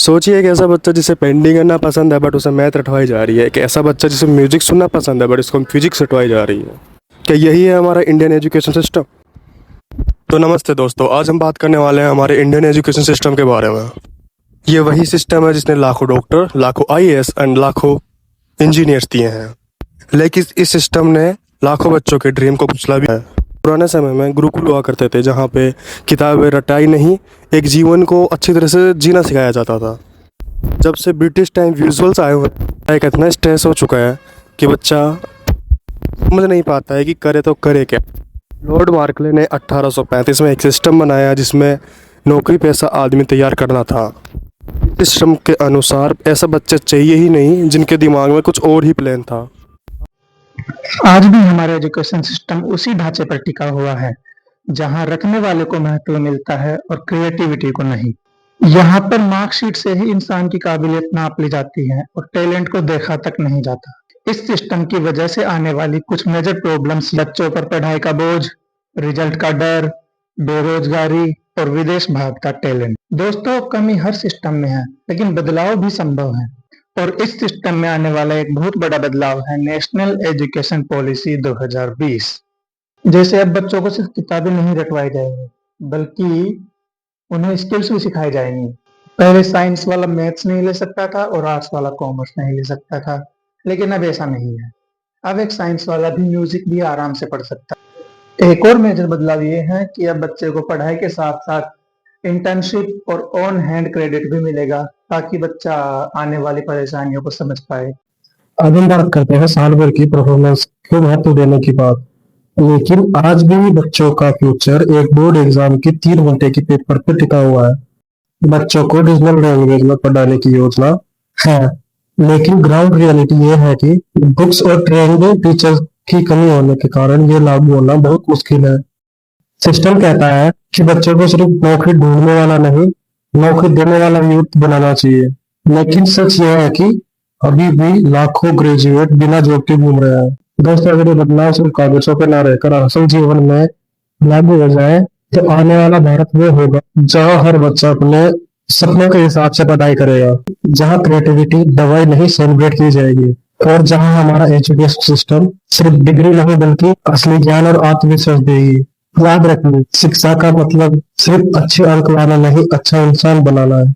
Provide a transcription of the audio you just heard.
सोचिए एक ऐसा बच्चा जिसे पेंटिंग करना पसंद है बट उसे मैथ रटवाई जा रही है। एक ऐसा बच्चा जिसे म्यूजिक सुनना पसंद है बट उसको फिजिक्स रटवाई जा रही है। क्या यही है हमारा इंडियन एजुकेशन सिस्टम? तो नमस्ते दोस्तों, आज हम बात करने वाले हैं हमारे इंडियन एजुकेशन सिस्टम के बारे में। ये वही सिस्टम है जिसने लाखों डॉक्टर, लाखों आईएएस एंड लाखों इंजीनियर्स दिए हैं। लेकिन इस सिस्टम ने लाखों बच्चों के ड्रीम को कुचला भी है। पुराने समय में गुरुकुल हुआ करते थे जहाँ पे किताबें रटाई नहीं, एक जीवन को अच्छी तरह से जीना सिखाया जाता था। जब से ब्रिटिश टाइम विजुअल्स आए हुए हैं, एक इतना स्ट्रेस हो चुका है कि बच्चा समझ नहीं पाता है कि करे तो करे क्या। लॉर्ड मार्कले ने 1835 में एक सिस्टम बनाया जिसमें नौकरी पेशा आदमी तैयार करना था। सिस्टम के अनुसार ऐसा बच्चा चाहिए ही नहीं जिनके दिमाग में कुछ और ही प्लान था। आज भी हमारा एजुकेशन सिस्टम उसी ढांचे पर टिका हुआ है जहां रखने वाले को महत्व मिलता है और क्रिएटिविटी को नहीं। यहाँ पर मार्कशीट से ही इंसान की काबिलियत नाप ली जाती है और टैलेंट को देखा तक नहीं जाता। इस सिस्टम की वजह से आने वाली कुछ मेजर प्रॉब्लम्स बच्चों पर पढ़ाई का बोझ, रिजल्ट का डर, बेरोजगारी और विदेश भागता टैलेंट। दोस्तों, कमी हर सिस्टम में है लेकिन बदलाव भी संभव है और इस सिस्टम में आने वाला एक बहुत बड़ा बदलाव है नेशनल एजुकेशन पॉलिसी 2020। जैसे अब बच्चों को सिर्फ किताबें नहीं रटवाई जाएंगी बल्कि उन्हें स्किल्स भी सिखाई जाएंगी। पहले साइंस वाला मैथ्स नहीं ले सकता था और आर्ट्स वाला कॉमर्स नहीं ले सकता था, लेकिन अब ऐसा नहीं है। अब एक साइंस वाला भी म्यूजिक भी आराम से पढ़ सकता है। एक और मेजर बदलाव ये है कि अब बच्चे को पढ़ाई के साथ साथ इंटर्नशिप और ऑन हैंड क्रेडिट भी मिलेगा ताकि बच्चा आने वाली परेशानियों को समझ पाए। अब हम बात करते हैं साल भर की परफॉर्मेंस को महत्व देने की बात। लेकिन आज भी बच्चों का फ्यूचर एक बोर्ड एग्जाम की 3 घंटे की पेपर पे टिका हुआ है। बच्चों को रीजनल लैंग्वेज में पढ़ाने की योजना है, लेकिन ग्राउंड रियलिटी ये है कि बुक्स और ट्रेंड टीचर्स की कमी होने के कारण ये लागू होना बहुत मुश्किल है। सिस्टम कहता है कि बच्चों को सिर्फ नौकरी ढूंढने वाला नहीं, नौकरी देने वाला यूथ बनाना चाहिए। लेकिन सच यह है कि अभी भी लाखों ग्रेजुएट बिना जॉब के घूम रहे हैं। दोस्तों, अगर ये बदलाव सिर्फ कागजों पे ना रहकर असल जीवन में लागू हो जाए तो आने वाला भारत वो होगा जहाँ हर बच्चा अपने सपनों के हिसाब से पढ़ाई करेगा, जहाँ क्रिएटिविटी दवाई नहीं सेलिब्रेट की जाएगी और जहाँ हमारा एजुकेशन सिस्टम सिर्फ डिग्री नहीं बल्कि असली ज्ञान और आत्मविश्वास देगी। याद रखिए, शिक्षा का मतलब सिर्फ अच्छे अंक लाना नहीं, अच्छा इंसान बनाना है।